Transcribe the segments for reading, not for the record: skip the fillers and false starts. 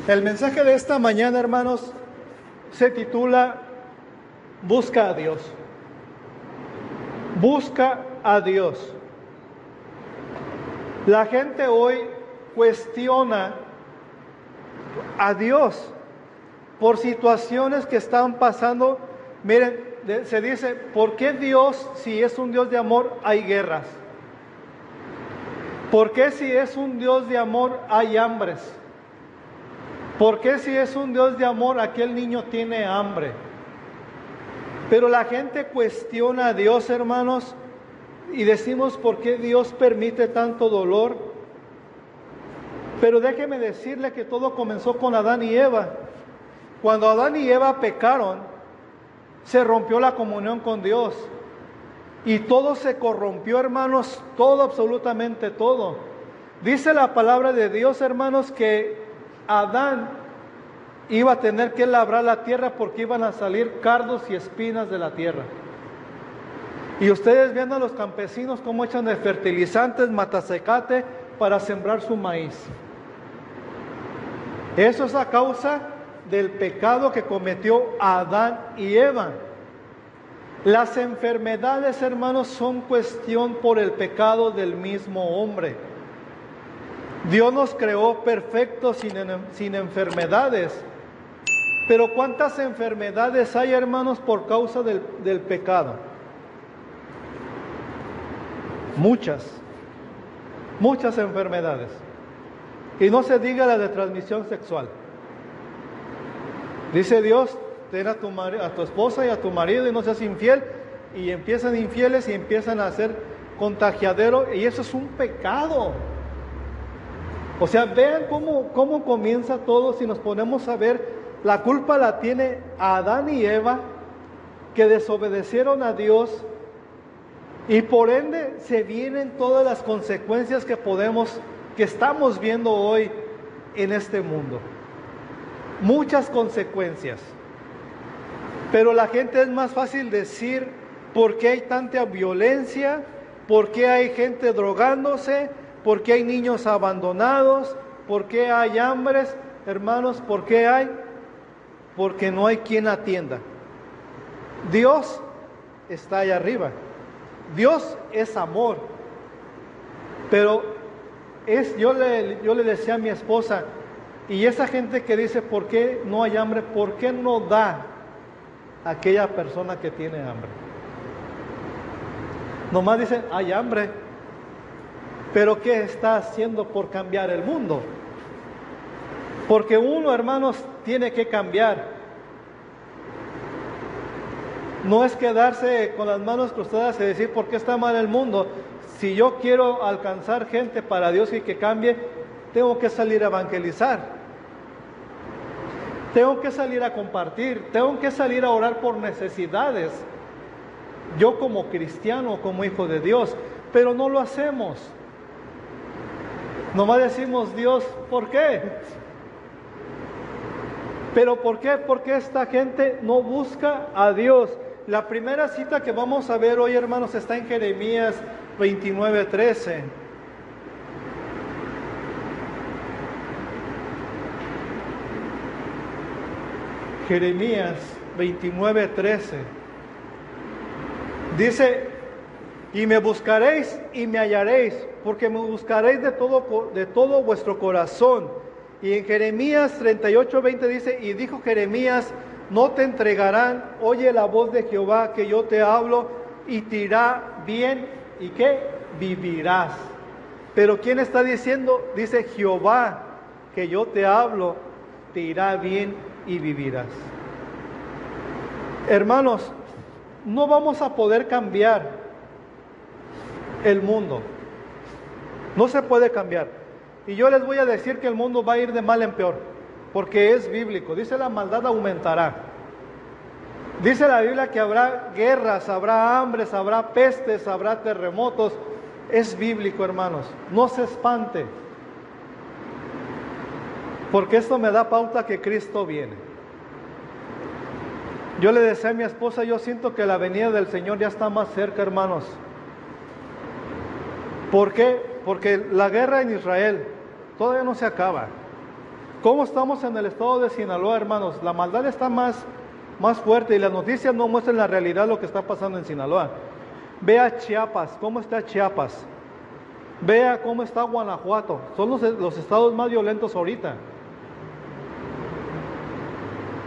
El mensaje de esta mañana, hermanos, se titula Busca a Dios. Busca a Dios. La gente hoy cuestiona a Dios por situaciones que están pasando. Miren, se dice, ¿por qué Dios, si es un Dios de amor, hay guerras? ¿Por qué si es un Dios de amor hay hambres? ¿Por qué si es un Dios de amor aquel niño tiene hambre? Pero la gente cuestiona a Dios, hermanos, y decimos, ¿por qué Dios permite tanto dolor? Pero déjeme decirle que todo comenzó con Adán y Eva. Cuando Adán y Eva pecaron, se rompió la comunión con Dios. Y todo se corrompió, hermanos, todo, absolutamente todo. Dice la palabra de Dios, hermanos, que Adán iba a tener que labrar la tierra porque iban a salir cardos y espinas de la tierra. Y ustedes viendo a los campesinos cómo echan de fertilizantes, matacecate para sembrar su maíz. Eso es a causa del pecado que cometió Adán y Eva. Las enfermedades, hermanos, son cuestión por el pecado del mismo hombre. Dios nos creó perfectos sin enfermedades. Pero ¿cuántas enfermedades hay, hermanos, por causa del pecado? Muchas enfermedades. Y no se diga la de transmisión sexual. Dice Dios, ten a tu esposa y a tu marido y no seas infiel. Y empiezan infieles y empiezan a ser contagiadero. Y eso es un pecado. O sea, vean cómo comienza todo si nos ponemos a ver. La culpa la tiene Adán y Eva, que desobedecieron a Dios. Y por ende se vienen todas las consecuencias que estamos viendo hoy en este mundo. Muchas consecuencias. Pero la gente es más fácil decir por qué hay tanta violencia, por qué hay gente drogándose, por qué hay niños abandonados, por qué hay hambres, hermanos, ¿por qué hay? Porque no hay quien atienda. Dios está allá arriba. Dios es amor. Pero yo le decía a mi esposa, y esa gente que dice, ¿por qué no hay hambre? ¿Por qué no da a aquella persona que tiene hambre? Nomás dicen, hay hambre. Pero ¿qué está haciendo por cambiar el mundo? Porque uno, hermanos, tiene que cambiar. No es quedarse con las manos cruzadas y decir, ¿por qué está mal el mundo? Si yo quiero alcanzar gente para Dios y que cambie, tengo que salir a evangelizar. Tengo que salir a compartir. Tengo que salir a orar por necesidades. Yo como cristiano, como hijo de Dios. Pero no lo hacemos. Nomás decimos, Dios, ¿por qué? ¿Pero por qué? Porque esta gente no busca a Dios. La primera cita que vamos a ver hoy, hermanos, está en Jeremías 29:13. Jeremías 29:13. Dice, y me buscaréis y me hallaréis, porque me buscaréis de todo vuestro corazón. Y en Jeremías 38:20 dice, y dijo Jeremías, no te entregarán, oye la voz de Jehová que yo te hablo, y te irá bien, ¿y qué? Vivirás. Pero ¿quién está diciendo? Dice Jehová, que yo te hablo, te irá bien y vivirás. Hermanos, no vamos a poder cambiar el mundo. No se puede cambiar. Y yo les voy a decir que el mundo va a ir de mal en peor, porque es bíblico. Dice, la maldad aumentará. Dice la Biblia que habrá guerras, habrá hambres, habrá pestes, habrá terremotos. Es bíblico, hermanos. No se espante, porque esto me da pauta que Cristo viene. Yo le decía a mi esposa, yo siento que la venida del Señor ya está más cerca, hermanos. ¿Por qué? Porque la guerra en Israel todavía no se acaba. ¿Cómo estamos en el estado de Sinaloa, hermanos? La maldad está más fuerte y las noticias no muestran la realidad de lo que está pasando en Sinaloa. Vea Chiapas, ¿cómo está Chiapas? Vea cómo está Guanajuato. Son los estados más violentos ahorita.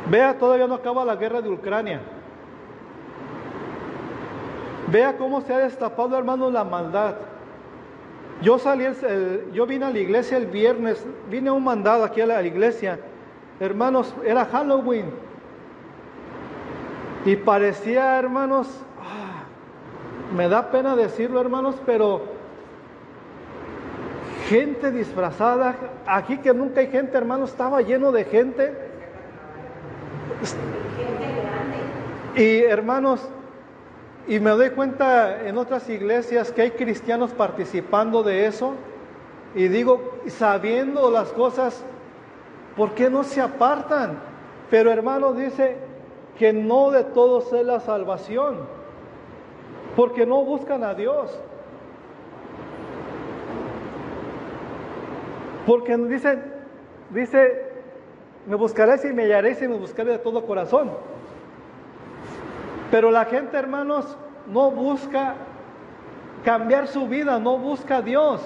Vea, todavía no acaba la guerra de Ucrania. Vea cómo se ha destapado, hermanos, la maldad. Yo vine a la iglesia el viernes, vine a un mandado aquí a la iglesia. Hermanos, era Halloween. Y parecía, hermanos, me da pena decirlo, hermanos, pero gente disfrazada. Aquí que nunca hay gente, hermanos, estaba lleno de gente. Y hermanos, y me doy cuenta en otras iglesias que hay cristianos participando de eso. Y digo, sabiendo las cosas, ¿por qué no se apartan? Pero hermanos, dice que no de todos es la salvación, porque no buscan a Dios. Porque dice, me buscaréis y me hallaréis y me buscaré de todo corazón. Pero la gente, hermanos, no busca cambiar su vida, no busca a Dios.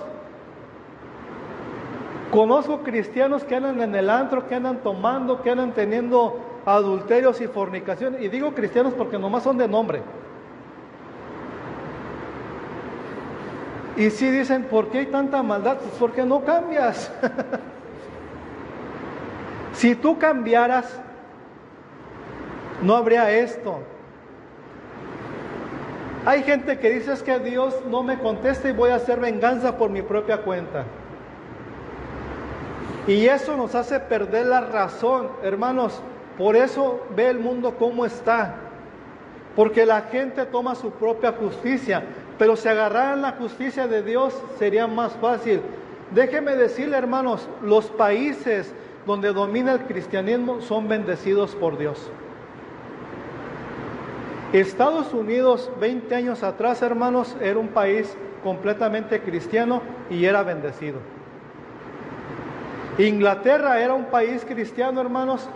Conozco cristianos que andan en el antro, que andan tomando, que andan teniendo adulterios y fornicaciones. Y digo cristianos porque nomás son de nombre. Y si dicen, ¿por qué hay tanta maldad? Pues porque no cambias. Si tú cambiaras, no habría esto. Hay gente que dice, es que Dios no me contesta y voy a hacer venganza por mi propia cuenta. Y eso nos hace perder la razón, hermanos. Por eso ve el mundo como está. Porque la gente toma su propia justicia. Pero si agarraran la justicia de Dios, sería más fácil. Déjeme decirle, hermanos, los países donde domina el cristianismo son bendecidos por Dios. Estados Unidos, 20 años atrás, hermanos, era un país completamente cristiano y era bendecido. Inglaterra era un país cristiano, hermanos,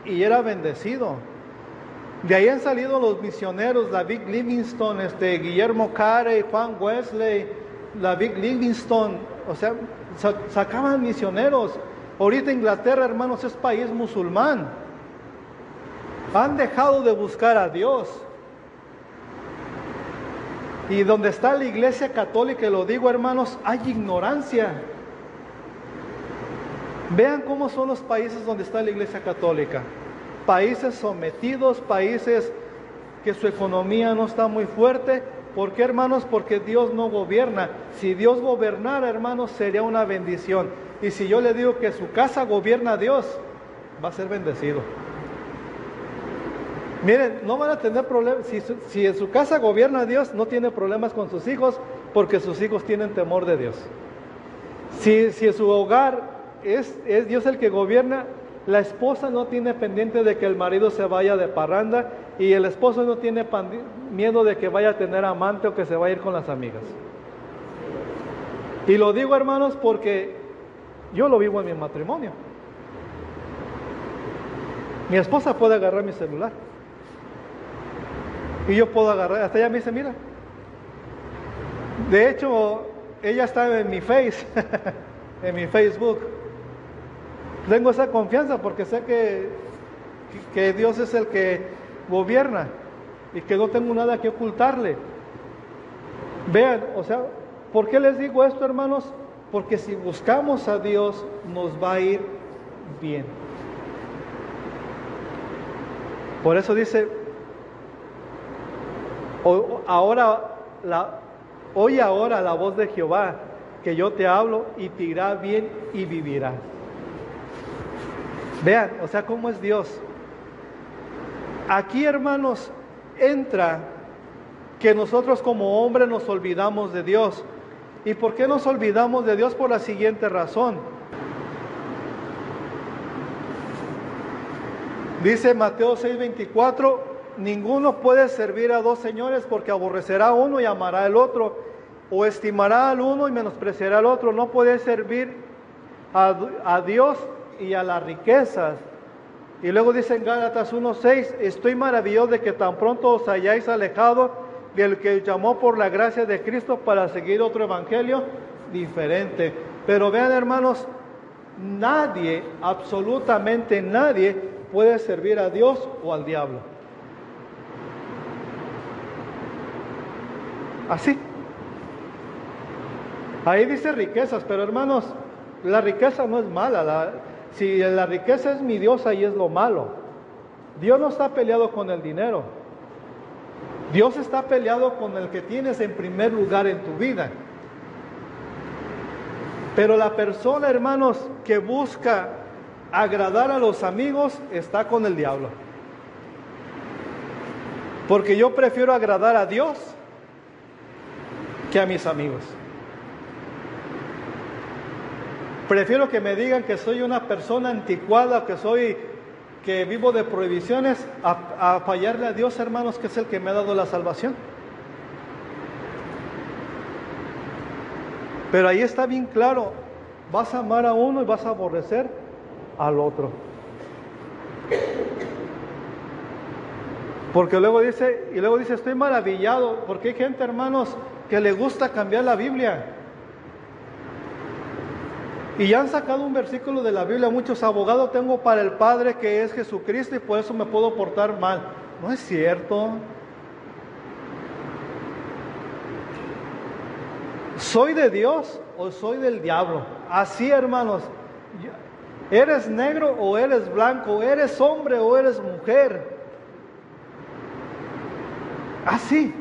y era bendecido. De ahí han salido los misioneros, David Livingstone, Guillermo Carey, Juan Wesley, David Livingstone, o sea, sacaban misioneros. Ahorita Inglaterra, hermanos, es país musulmán. Han dejado de buscar a Dios. Y donde está la iglesia católica, y lo digo, hermanos, hay ignorancia. Vean cómo son los países donde está la iglesia católica. Países sometidos, países que su economía no está muy fuerte. ¿Por qué, hermanos? Porque Dios no gobierna. Si Dios gobernara, hermanos, sería una bendición. Y si yo le digo que su casa gobierna a Dios, va a ser bendecido. Miren, no van a tener problemas. Si en su casa gobierna a Dios, no tiene problemas con sus hijos, porque sus hijos tienen temor de Dios. Si en su hogar es Dios el que gobierna, la esposa no tiene pendiente de que el marido se vaya de parranda, y el esposo no tiene miedo de que vaya a tener amante o que se vaya a ir con las amigas. Y lo digo, hermanos, porque yo lo vivo en mi matrimonio. Mi esposa puede agarrar mi celular y yo puedo agarrar, hasta ella me dice, mira. De hecho, ella está en mi Face, en mi Facebook. Tengo esa confianza porque sé que Dios es el que gobierna y que no tengo nada que ocultarle. Vean, o sea, ¿por qué les digo esto, hermanos? Porque si buscamos a Dios, nos va a ir bien. Por eso dice, oye ahora la voz de Jehová, que yo te hablo y te irá bien y vivirás. Vean, o sea, cómo es Dios. Aquí, hermanos, entra que nosotros como hombres nos olvidamos de Dios. ¿Y por qué nos olvidamos de Dios? Por la siguiente razón. Dice Mateo 6:24, ninguno puede servir a dos señores, porque aborrecerá a uno y amará al otro, o estimará al uno y menospreciará al otro. No puede servir a Dios y a las riquezas. Y luego dice en Gálatas 1:6, estoy maravilloso de que tan pronto os hayáis alejado del que os llamó por la gracia de Cristo para seguir otro evangelio diferente. Pero vean, hermanos, nadie, absolutamente nadie, puede servir a Dios o al diablo. Así. Ahí dice riquezas, pero hermanos, la riqueza no es mala. Si la riqueza es mi Dios, ahí es lo malo. Dios no está peleado con el dinero. Dios está peleado con el que tienes en primer lugar en tu vida. Pero la persona, hermanos, que busca agradar a los amigos, está con el diablo. Porque yo prefiero agradar a Dios que a mis amigos. Prefiero que me digan que soy una persona anticuada, que vivo de prohibiciones, a fallarle a Dios, hermanos, que es el que me ha dado la salvación. Pero ahí está bien claro, vas a amar a uno y vas a aborrecer al otro. Porque luego dice, estoy maravillado, porque hay gente, hermanos, que le gusta cambiar la Biblia. Y ya han sacado un versículo de la Biblia, muchos abogados tengo para el Padre que es Jesucristo y por eso me puedo portar mal. No es cierto. ¿Soy de Dios o soy del diablo? Así, hermanos, ¿eres negro o eres blanco? ¿Eres hombre o eres mujer? Así.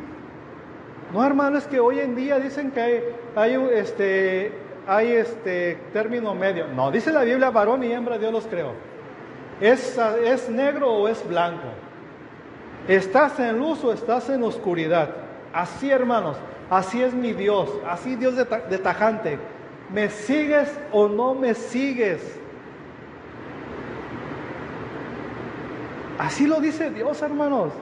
No, hermano, es que hoy en día dicen que hay término medio. No, dice la Biblia, varón y hembra Dios los creó. ¿Es negro o es blanco? ¿Estás en luz o estás en oscuridad? Así, hermanos, así es mi Dios, así Dios de tajante. ¿Me sigues o no me sigues? Así lo dice Dios, hermanos.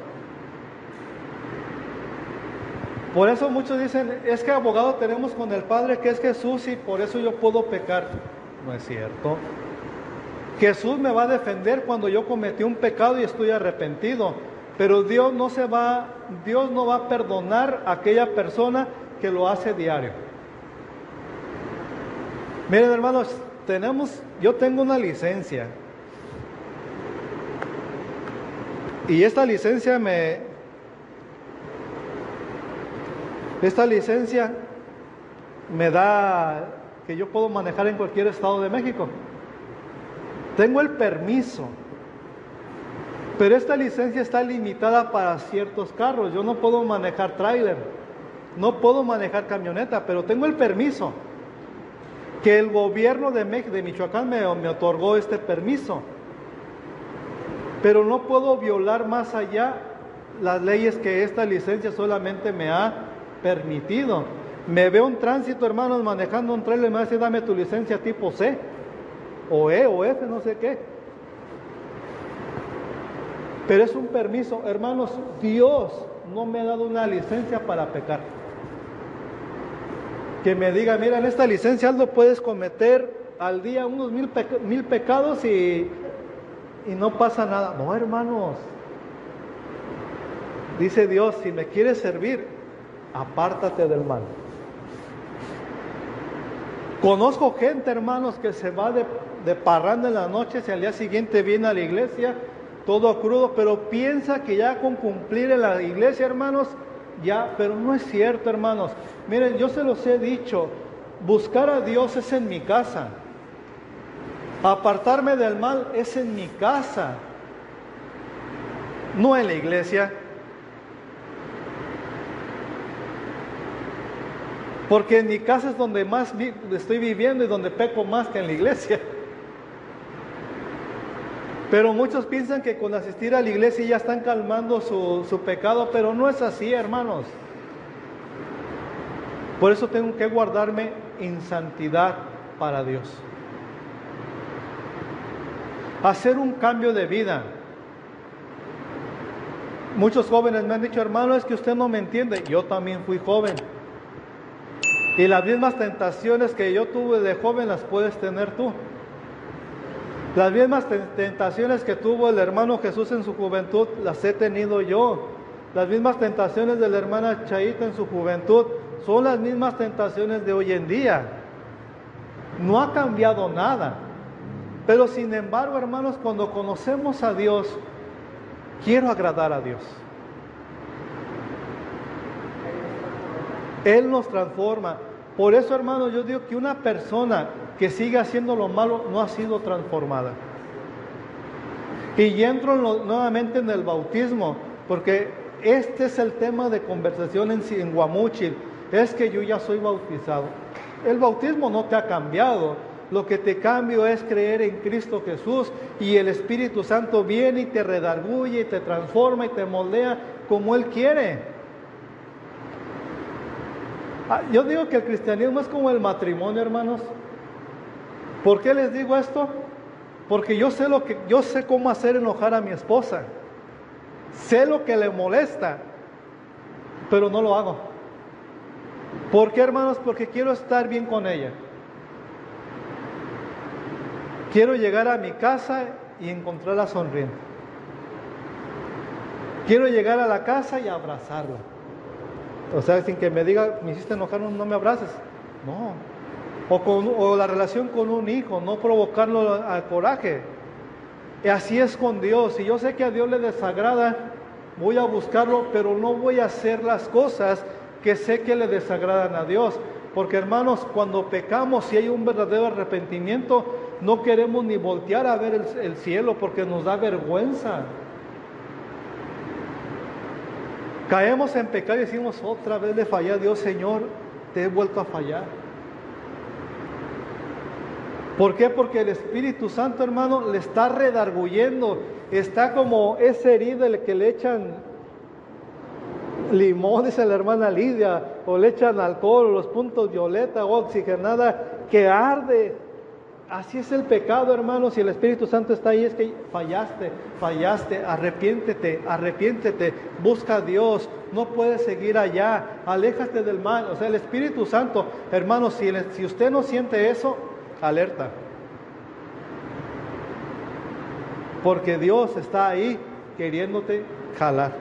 Por eso muchos dicen, es que abogado tenemos con el Padre que es Jesús y por eso yo puedo pecar. No es cierto. Jesús me va a defender cuando yo cometí un pecado y estoy arrepentido. Pero Dios no va a perdonar a aquella persona que lo hace diario. Miren, hermanos, yo tengo una licencia. Y esta licencia me da que yo puedo manejar en cualquier estado de México. Tengo el permiso, pero esta licencia está limitada para ciertos carros. Yo no puedo manejar tráiler, no puedo manejar camioneta, pero tengo el permiso que el gobierno de Michoacán me otorgó este permiso. Pero no puedo violar más allá las leyes que esta licencia solamente me ha permitido. Me veo un tránsito, hermanos, manejando un trailer y me va a decir, dame tu licencia tipo C, o E, o F, no sé qué. Pero es un permiso, hermanos. Dios no me ha dado una licencia para pecar. Que me diga, mira, en esta licencia Aldo puedes cometer al día unos 1000 pecados y no pasa nada. No, hermanos. Dice Dios, si me quieres servir, apártate del mal. Conozco gente, hermanos, que se va de parranda en la noche y al día siguiente viene a la iglesia todo crudo, pero piensa que ya con cumplir en la iglesia, hermanos, ya, pero no es cierto, hermanos. Miren, yo se los he dicho, buscar a Dios es en mi casa. Apartarme del mal es en mi casa, no en la iglesia. Porque en mi casa es donde más estoy viviendo y donde peco más que en la iglesia. Pero muchos piensan que con asistir a la iglesia ya están calmando su pecado, pero no es así, hermanos. Por eso tengo que guardarme en santidad para Dios. Hacer un cambio de vida. Muchos jóvenes me han dicho, hermano, es que usted no me entiende. Yo también fui joven. Y las mismas tentaciones que yo tuve de joven las puedes tener tú. Las mismas tentaciones que tuvo el hermano Jesús en su juventud, las he tenido yo. Las mismas tentaciones de la hermana Chaita en su juventud son las mismas tentaciones de hoy en día. No ha cambiado nada. Pero sin embargo, hermanos, cuando conocemos a Dios, quiero agradar a Dios. Él nos transforma. Por eso, hermanos, yo digo que una persona que sigue haciendo lo malo no ha sido transformada. Y entro nuevamente en el bautismo, porque este es el tema de conversación en Guamúchil. Es que yo ya soy bautizado. El bautismo no te ha cambiado. Lo que te cambio es creer en Cristo Jesús, y el Espíritu Santo viene y te redarguye y te transforma y te moldea como Él quiere. Yo digo que el cristianismo es como el matrimonio, hermanos. ¿Por qué les digo esto? Porque yo sé cómo hacer enojar a mi esposa. Sé lo que le molesta, pero no lo hago. ¿Por qué, hermanos? Porque quiero estar bien con ella. Quiero llegar a mi casa y encontrarla sonriendo. Quiero llegar a la casa y abrazarla. O sea, sin que me diga, me hiciste enojar, no me abraces. No. O la relación con un hijo, no provocarlo al coraje. Y así es con Dios. Si yo sé que a Dios le desagrada, voy a buscarlo, pero no voy a hacer las cosas que sé que le desagradan a Dios. Porque, hermanos, cuando pecamos, si hay un verdadero arrepentimiento, no queremos ni voltear a ver el cielo, porque nos da vergüenza. Caemos en pecado y decimos, otra vez le fallé a Dios, Señor, te he vuelto a fallar. ¿Por qué? Porque el Espíritu Santo, hermano, le está redarguyendo. Está como esa herida el que le echan limón, dice la hermana Lidia, o le echan alcohol, o los puntos violeta o oxigenada, que arde. Así es el pecado, hermanos, y el Espíritu Santo está ahí. Es que fallaste, arrepiéntete, busca a Dios, no puedes seguir allá, aléjate del mal. O sea, el Espíritu Santo, hermanos, si usted no siente eso, alerta, porque Dios está ahí queriéndote jalar.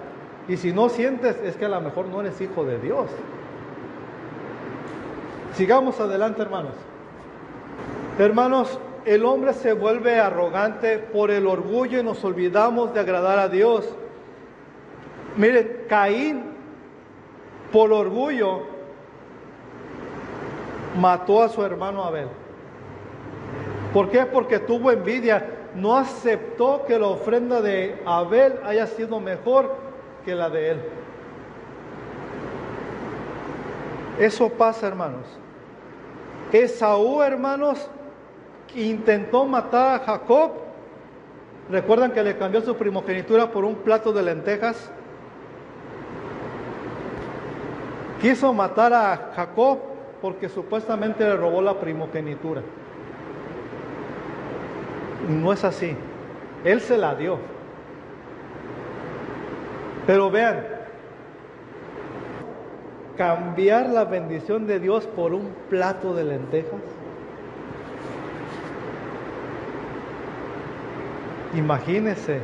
Y si no sientes, es que a lo mejor no eres hijo de Dios. Sigamos adelante, hermanos. Hermanos, el hombre se vuelve arrogante por el orgullo y nos olvidamos de agradar a Dios. Miren, Caín, por orgullo, mató a su hermano Abel. ¿Por qué? Porque tuvo envidia. No aceptó que la ofrenda de Abel haya sido mejor que la de él. Eso pasa, hermanos. Esaú, hermanos, intentó matar a Jacob. ¿Recuerdan que le cambió su primogenitura por un plato de lentejas? Quiso matar a Jacob porque supuestamente le robó la primogenitura. No es así. Él se la dio. Pero vean, cambiar la bendición de Dios por un plato de lentejas. Imagínense.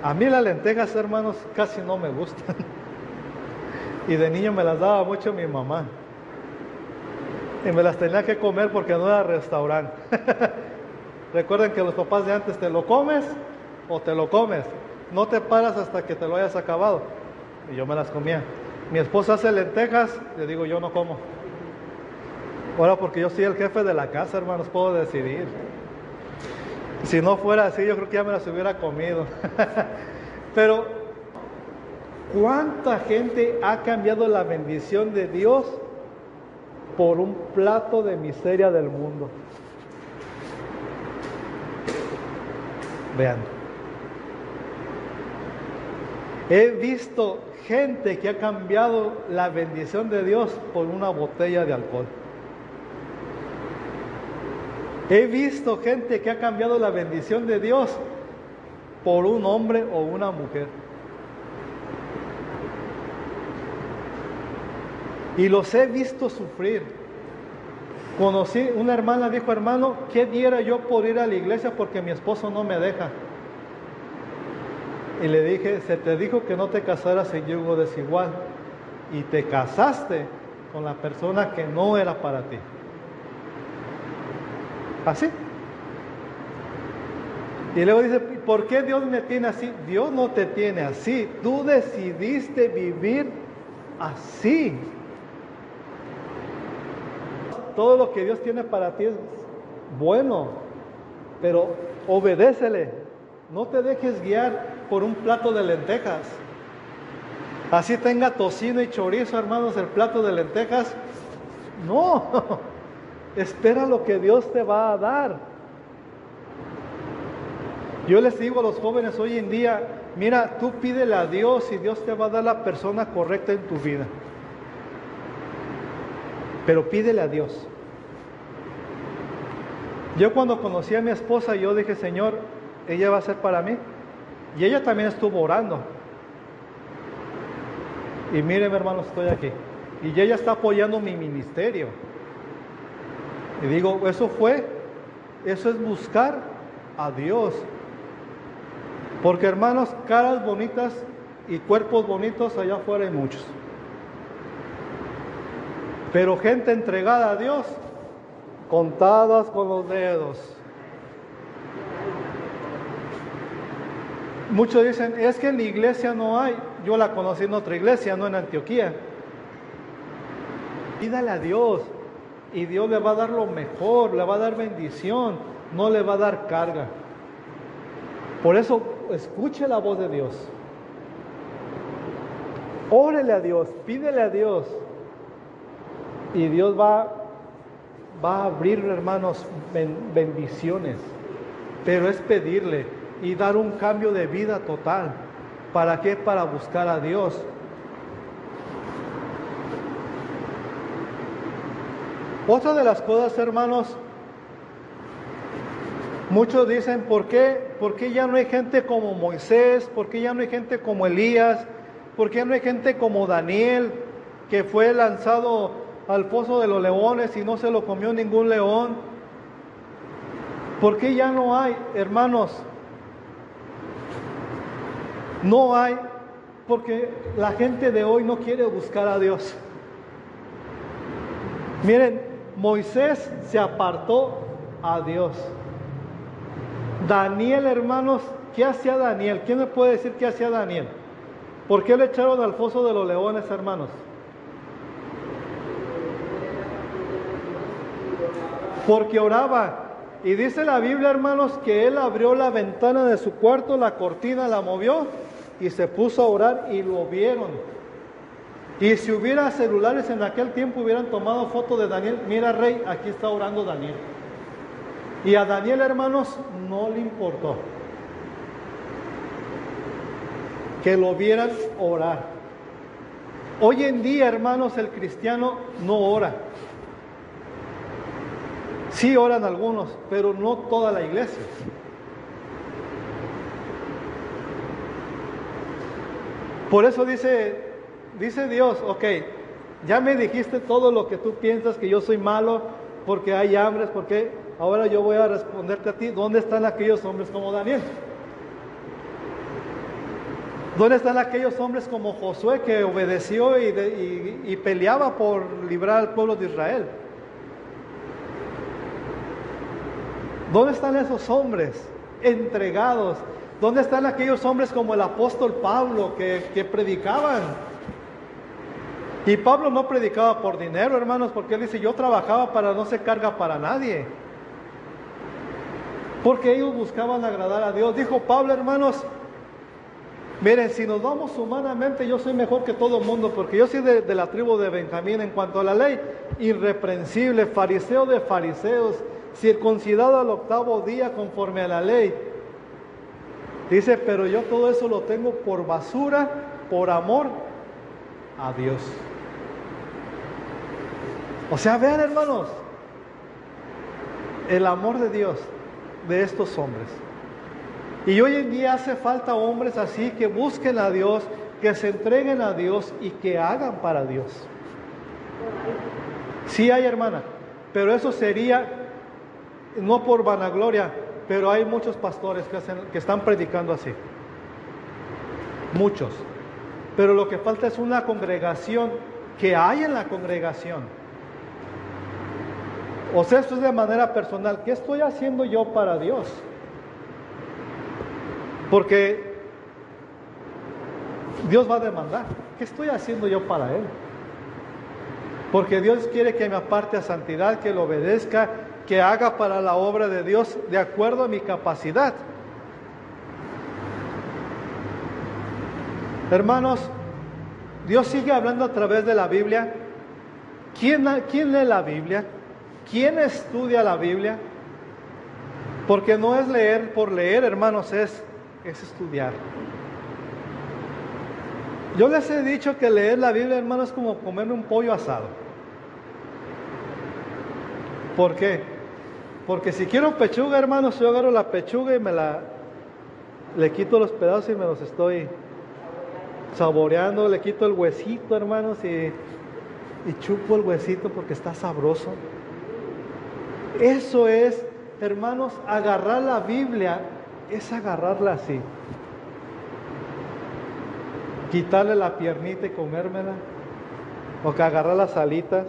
A mí las lentejas, hermanos, casi no me gustan. Y de niño me las daba mucho mi mamá. Y me las tenía que comer porque no era restaurante. Recuerden que los papás de antes, te lo comes o te lo comes. No te paras hasta que te lo hayas acabado. Y yo me las comía. Mi esposa hace lentejas, le digo, yo no como. Ahora, porque yo soy el jefe de la casa, hermanos, puedo decidir. Si no fuera así, yo creo que ya me las hubiera comido. Pero, ¿cuánta gente ha cambiado la bendición de Dios por un plato de miseria del mundo? Vean. He visto gente que ha cambiado la bendición de Dios por una botella de alcohol. He visto gente que ha cambiado la bendición de Dios por un hombre o una mujer. Y los he visto sufrir. Conocí, una hermana dijo, hermano, ¿qué diera yo por ir a la iglesia porque mi esposo no me deja? Y le dije, se te dijo que no te casaras en yugo desigual y te casaste con la persona que no era para ti. Así. Y luego dice, ¿por qué Dios me tiene así? Dios no te tiene así, tú decidiste vivir así. Todo lo que Dios tiene para ti es bueno, pero obedécele. No te dejes guiar por un plato de lentejas. Así tenga tocino y chorizo, hermanos, el plato de lentejas. No, espera lo que Dios te va a dar. Yo les digo a los jóvenes hoy en día, mira, tú pídele a Dios y Dios te va a dar la persona correcta en tu vida. Pero pídele a Dios. Yo cuando conocí a mi esposa, yo dije, Señor, ella va a ser para mí. Y ella también estuvo orando. Y miren, hermanos, estoy aquí. Y ella está apoyando mi ministerio. Y digo, eso es buscar a Dios. Porque, hermanos, caras bonitas y cuerpos bonitos allá afuera hay muchos. Pero gente entregada a Dios, contadas con los dedos. Muchos dicen, es que en la iglesia no hay. Yo la conocí en otra iglesia, no en Antioquía. Pídale a Dios y Dios le va a dar lo mejor, le va a dar bendición, no le va a dar carga. Por eso, escuche la voz de Dios. Órele a Dios, pídele a Dios. Y Dios va a abrir, hermanos, bendiciones. Pero es pedirle y dar un cambio de vida total. ¿Para qué? Para buscar a Dios. Otra de las cosas, hermanos, muchos dicen, ¿por qué ya no hay gente como Moisés? ¿Por qué ya no hay gente como Elías? ¿Por qué no hay gente como Daniel, que fue lanzado al foso de los leones y no se lo comió ningún león? ¿Por qué ya no hay, hermanos? No hay, porque la gente de hoy no quiere buscar a Dios. Miren, Moisés se apartó a Dios. Daniel, hermanos, ¿qué hacía Daniel? ¿Quién me puede decir qué hacía Daniel? ¿Por qué le echaron al foso de los leones, hermanos? Porque oraba. Y dice la Biblia, hermanos, que él abrió la ventana de su cuarto, la cortina la movió y se puso a orar y lo vieron. Y si hubiera celulares en aquel tiempo, hubieran tomado foto de Daniel. Mira, rey, aquí está orando Daniel. Y a Daniel, hermanos, no le importó que lo vieran orar. Hoy en día, hermanos, el cristiano no ora. Sí oran algunos, pero no toda la iglesia. Por eso dice Dios, ok, ya me dijiste todo lo que tú piensas, que yo soy malo, porque hay hambres, porque ahora yo voy a responderte a ti. ¿Dónde están aquellos hombres como Daniel? ¿Dónde están aquellos hombres como Josué, que obedeció y peleaba por librar al pueblo de Israel? ¿Dónde están esos hombres entregados? ¿Dónde están aquellos hombres como el apóstol Pablo que predicaban? Y Pablo no predicaba por dinero, hermanos, porque él dice, yo trabajaba para no ser carga para nadie. Porque ellos buscaban agradar a Dios. Dijo Pablo, hermanos, miren, si nos vamos humanamente, yo soy mejor que todo el mundo, porque yo soy de la tribu de Benjamín en cuanto a la ley, irreprensible, fariseo de fariseos, circuncidado al 8º día conforme a la ley. Dice, pero yo todo eso lo tengo por basura, por amor a Dios. O sea, vean, hermanos, el amor de Dios de estos hombres. Y hoy en día hace falta hombres así, que busquen a Dios, que se entreguen a Dios y que hagan para Dios. Sí hay, hermana, pero eso sería no por vanagloria, pero hay muchos pastores que están predicando así. Muchos. Pero lo que falta es una congregación, que hay en la congregación. O sea, esto es de manera personal. ¿Qué estoy haciendo yo para Dios? Porque Dios va a demandar. ¿Qué estoy haciendo yo para Él? Porque Dios quiere que me aparte a santidad, que lo obedezca, que haga para la obra de Dios de acuerdo a mi capacidad. Hermanos, Dios sigue hablando a través de la Biblia. ¿Quién lee la Biblia? ¿Quién estudia la Biblia? Porque no es leer por leer, hermanos, es estudiar. Yo les he dicho que leer la Biblia, hermanos, es como comer un pollo asado. ¿Por qué? Porque si quiero pechuga, hermanos, yo agarro la pechuga y le quito los pedazos y me los estoy saboreando, le quito el huesito, hermanos, y chupo el huesito porque está sabroso. Eso es, hermanos, agarrar la Biblia, es agarrarla así. Quitarle la piernita y comérmela, o que agarrar las alitas.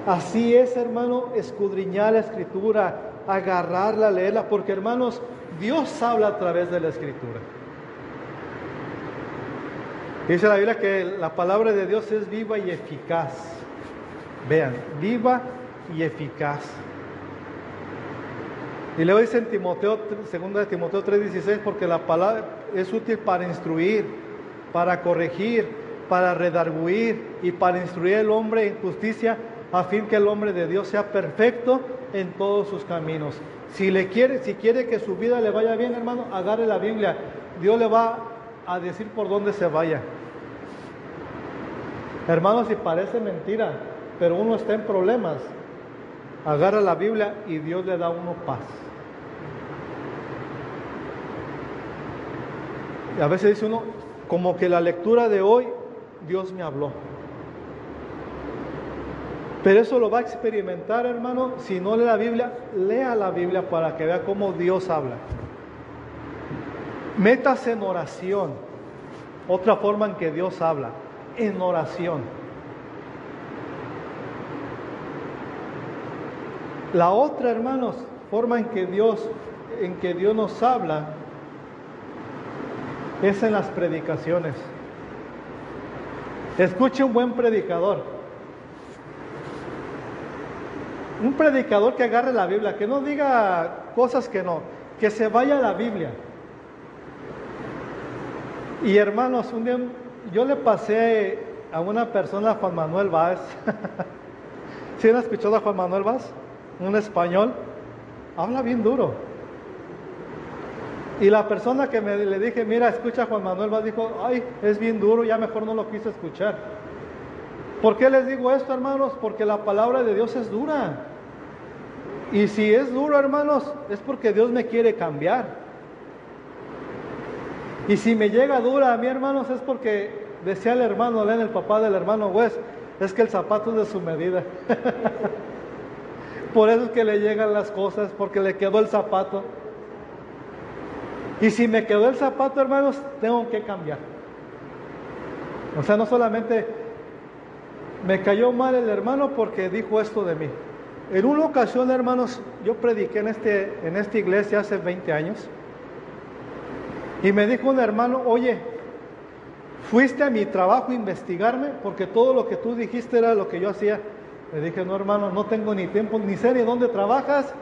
Así es, hermano, escudriñar la Escritura, agarrarla, leerla, porque, hermanos, Dios habla a través de la Escritura. Dice la Biblia que la palabra de Dios es viva y eficaz. Vean, viva y eficaz. Y luego dice en Timoteo, 2 Timoteo 3:16, porque la palabra es útil para instruir, para corregir, para redarguir y para instruir al hombre en justicia, a fin que el hombre de Dios sea perfecto en todos sus caminos. Si quiere que su vida le vaya bien, hermano, agarre la Biblia. Dios le va a decir por dónde se vaya. Hermanos, si parece mentira, pero uno está en problemas, agarra la Biblia y Dios le da a uno paz. Y a veces dice uno, como que la lectura de hoy, Dios me habló. Pero eso lo va a experimentar, hermano, si no lee la Biblia, lea la Biblia para que vea cómo Dios habla. Métase en oración. Otra forma en que Dios habla, en oración. La otra, hermanos, forma en que Dios nos habla es en las predicaciones. Escuche un buen predicador. Un predicador que agarre la Biblia, que no diga cosas que no, que se vaya a la Biblia. Y hermanos, un día yo le pasé a una persona, a Juan Manuel Vaz. ¿Sí han escuchado a Juan Manuel Vaz? Un español. Habla bien duro. Y la persona que le dije, mira, escucha a Juan Manuel Vaz, dijo, ay, es bien duro, ya mejor no lo quise escuchar. ¿Por qué les digo esto, hermanos? Porque la palabra de Dios es dura. Y si es duro, hermanos, es porque Dios me quiere cambiar. Y si me llega dura a mí, hermanos, es porque decía el hermano Len, el papá del hermano Wes, es que el zapato es de su medida. Por eso es que le llegan las cosas, porque le quedó el zapato. Y si me quedó el zapato, hermanos, tengo que cambiar. O sea, no solamente me cayó mal el hermano porque dijo esto de mí. En una ocasión, hermanos, yo prediqué en esta iglesia hace 20 años. Y me dijo un hermano, oye, ¿fuiste a mi trabajo a investigarme? Porque todo lo que tú dijiste era lo que yo hacía. Le dije, no, hermano, no tengo ni tiempo, ni sé ni dónde trabajas.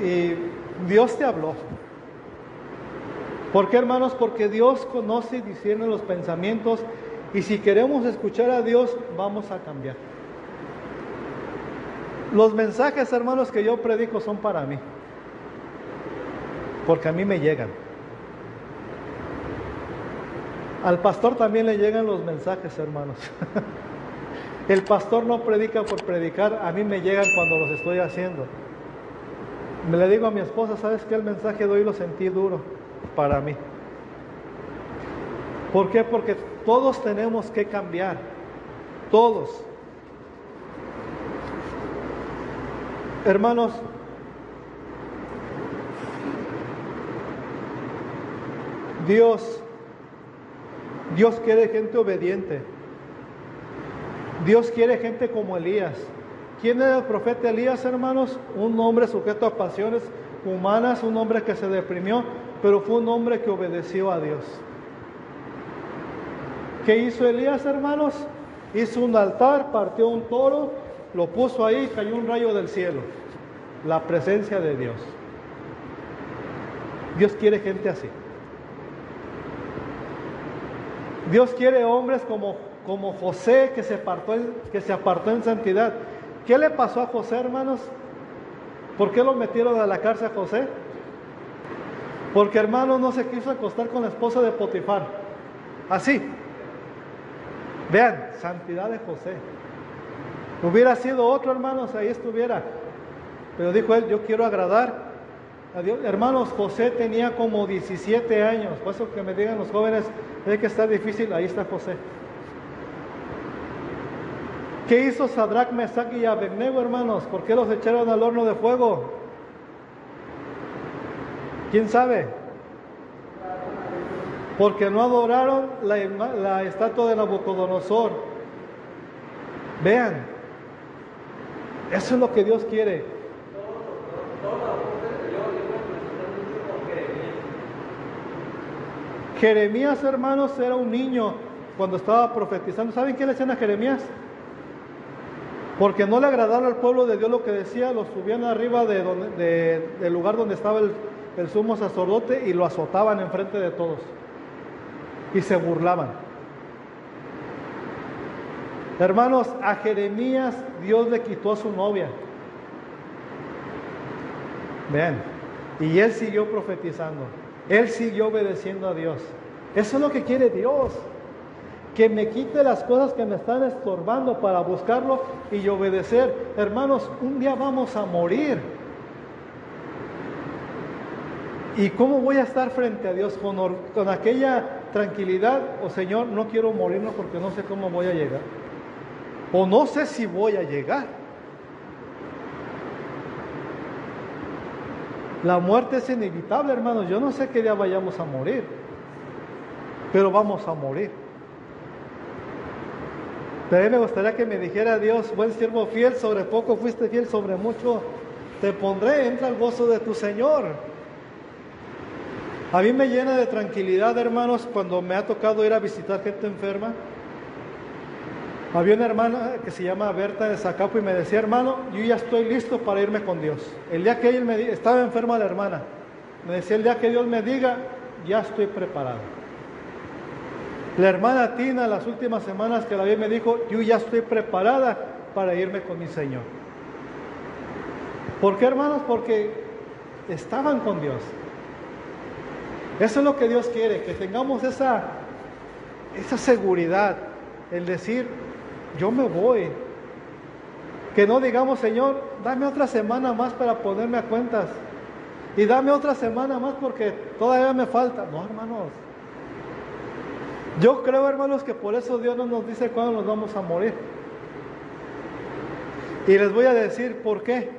Y Dios te habló. ¿Por qué, hermanos? Porque Dios conoce y discierne los pensamientos. Y si queremos escuchar a Dios, vamos a cambiar. Los mensajes, hermanos, que yo predico son para mí. Porque a mí me llegan. Al pastor también le llegan los mensajes, hermanos. El pastor no predica por predicar, a mí me llegan cuando los estoy haciendo. Me le digo a mi esposa, ¿sabes qué? El mensaje de hoy lo sentí duro para mí. ¿Por qué? Porque todos tenemos que cambiar. Todos. Hermanos, Dios quiere gente obediente. Dios quiere gente como Elías. ¿Quién era el profeta Elías, hermanos? Un hombre sujeto a pasiones humanas, un hombre que se deprimió, pero fue un hombre que obedeció a Dios. ¿Qué hizo Elías, hermanos? Hizo un altar, partió un toro, lo puso ahí, cayó un rayo del cielo. La presencia de Dios. Dios quiere gente así. Dios quiere hombres como José que se apartó en santidad. ¿Qué le pasó a José, hermanos? ¿Por qué lo metieron a la cárcel a José? Porque, hermano, no se quiso acostar con la esposa de Potifar. Así. Vean, santidad de José. Hubiera sido otro, hermanos, ahí estuviera. Pero dijo él, yo quiero agradar a Dios. Hermanos, José tenía como 17 años. Por eso que me digan los jóvenes, es que está difícil, ahí está José. ¿Qué hizo Sadrach, Mesach y Abednego, hermanos? ¿Por qué los echaron al horno de fuego? ¿Quién sabe? Porque no adoraron la estatua de Nabucodonosor. Vean, eso es lo que Dios quiere. Jeremías, hermanos, era un niño cuando estaba profetizando. ¿Saben qué le decían a Jeremías? Porque no le agradaba al pueblo de Dios lo que decía, lo subían arriba del lugar donde estaba el sumo sacerdote y lo azotaban enfrente de todos. Y se burlaban. Hermanos, a Jeremías Dios le quitó a su novia. Vean, y él siguió profetizando. Él siguió obedeciendo a Dios. Eso es lo que quiere Dios. Que me quite las cosas que me están estorbando para buscarlo y obedecer. Hermanos, un día vamos a morir. ¿Y cómo voy a estar frente a Dios con aquella tranquilidad? O Señor, no quiero morirnos porque no sé cómo voy a llegar. O no sé si voy a llegar. La muerte es inevitable, hermanos. Yo no sé qué día vayamos a morir. Pero vamos a morir. También me gustaría que me dijera Dios, buen siervo fiel, sobre poco fuiste fiel, sobre mucho te pondré, entra al gozo de tu Señor. A mí me llena de tranquilidad, hermanos, cuando me ha tocado ir a visitar gente enferma. Había una hermana que se llama Berta de Zacapo y me decía, hermano, yo ya estoy listo para irme con Dios. El día que ella estaba enferma la hermana, me decía, el día que Dios me diga, ya estoy preparado. La hermana Tina, las últimas semanas que la vi, me dijo, yo ya estoy preparada para irme con mi Señor. ¿Por qué, hermanos? Porque estaban con Dios. Eso es lo que Dios quiere, que tengamos esa seguridad, el decir, yo me voy. Que no digamos, Señor, dame otra semana más para ponerme a cuentas. Y dame otra semana más porque todavía me falta. No, hermanos. Yo creo, hermanos, que por eso Dios no nos dice cuándo nos vamos a morir. Y les voy a decir por qué.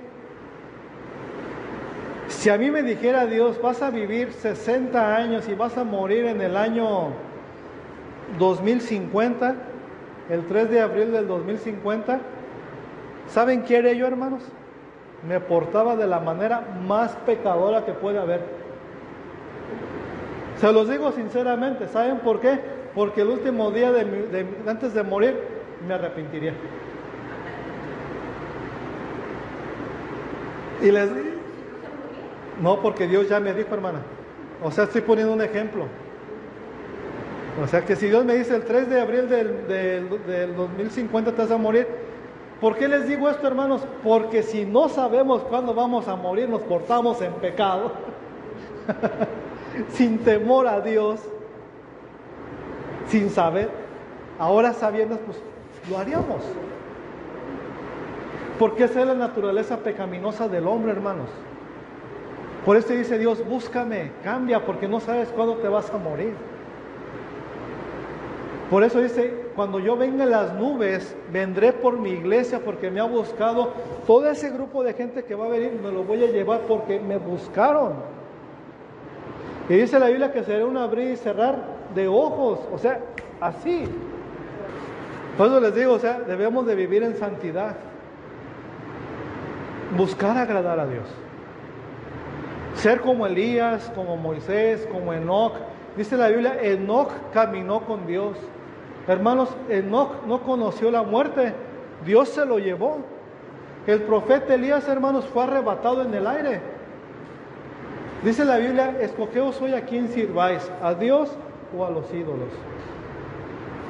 Si a mí me dijera Dios, vas a vivir 60 años y vas a morir en el año 2050, el 3 de abril del 2050, ¿saben qué haré yo, hermanos? Me portaba de la manera más pecadora que puede haber. Se los digo sinceramente, ¿saben por qué? Porque el último día antes de morir me arrepentiría. Y les digo, no, porque Dios ya me dijo, hermana. O sea, estoy poniendo un ejemplo. O sea, que si Dios me dice el 3 de abril del 2050 te vas a morir. ¿Por qué les digo esto, hermanos? Porque si no sabemos cuándo vamos a morir, nos portamos en pecado. Sin temor a Dios. Sin saber. Ahora sabiendo, pues lo haríamos. Porque esa es la naturaleza pecaminosa del hombre, hermanos. Por eso dice Dios, búscame, cambia, porque no sabes cuándo te vas a morir. Por eso dice, cuando yo venga en las nubes, vendré por mi iglesia porque me ha buscado. Todo ese grupo de gente que va a venir, me lo voy a llevar porque me buscaron. Y dice la Biblia que será un abrir y cerrar de ojos, o sea, así. Por eso les digo, o sea, debemos de vivir en santidad. Buscar agradar a Dios. Ser como Elías, como Moisés, como Enoc. Dice la Biblia, Enoc caminó con Dios. Hermanos, Enoc no conoció la muerte, Dios se lo llevó. El profeta Elías, hermanos, fue arrebatado en el aire. Dice la Biblia, escogeos hoy a quién sirváis, a Dios o a los ídolos.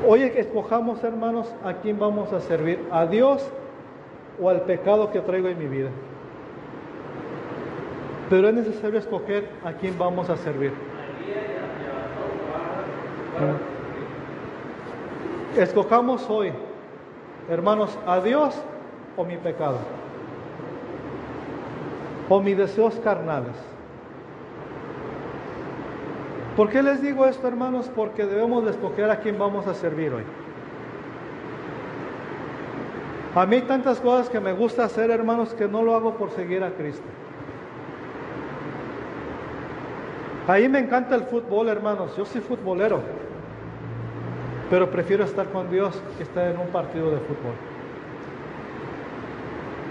Hoy escojamos, hermanos, a quién vamos a servir, a Dios o al pecado que traigo en mi vida. Pero es necesario escoger a quién vamos a servir. Escojamos hoy, hermanos, a Dios o mi pecado, o mis deseos carnales. ¿Por qué les digo esto, hermanos? Porque debemos de escoger a quién vamos a servir hoy. A mí hay tantas cosas que me gusta hacer, hermanos, que no lo hago por seguir a Cristo. A mí me encanta el fútbol, hermanos. Yo soy futbolero, pero prefiero estar con Dios que estar en un partido de fútbol.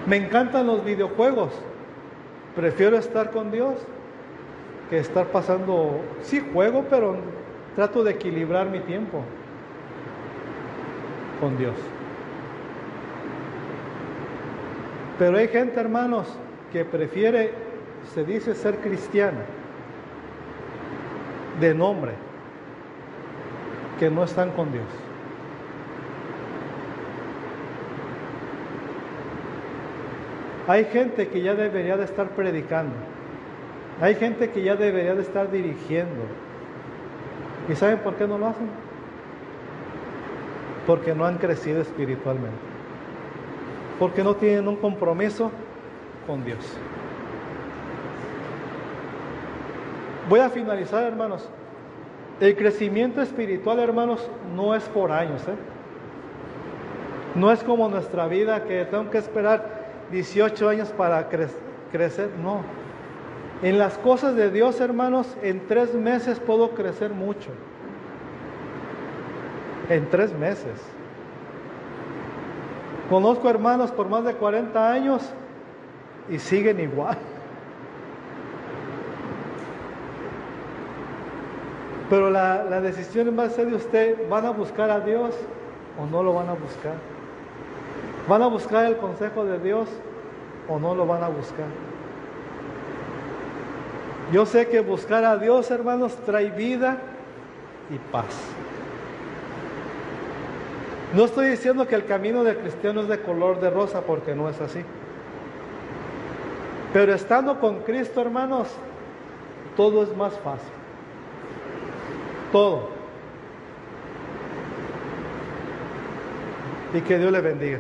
Me encantan los videojuegos. Prefiero estar con Dios que estar pasando, sí juego, pero trato de equilibrar mi tiempo con Dios. Pero hay gente, hermanos, que prefiere, se dice ser cristiana, de nombre, que no están con Dios. Hay gente que ya debería de estar predicando. Hay gente que ya debería de estar dirigiendo. ¿Y saben por qué no lo hacen? Porque no han crecido espiritualmente. Porque no tienen un compromiso con Dios. Voy a finalizar, hermanos. El crecimiento espiritual, hermanos, no es por años, No es como nuestra vida, que tengo que esperar 18 años para crecer. No. En las cosas de Dios, hermanos, en 3 meses puedo crecer mucho. En 3 meses. Conozco hermanos por más de 40 años y siguen igual. Pero la decisión va a ser de usted. ¿Van a buscar a Dios o no lo van a buscar? ¿Van a buscar el consejo de Dios o no lo van a buscar? Yo sé que buscar a Dios, hermanos, trae vida y paz. No estoy diciendo que el camino del cristiano es de color de rosa, porque no es así. Pero estando con Cristo, hermanos, todo es más fácil. Todo. Y que Dios le bendiga.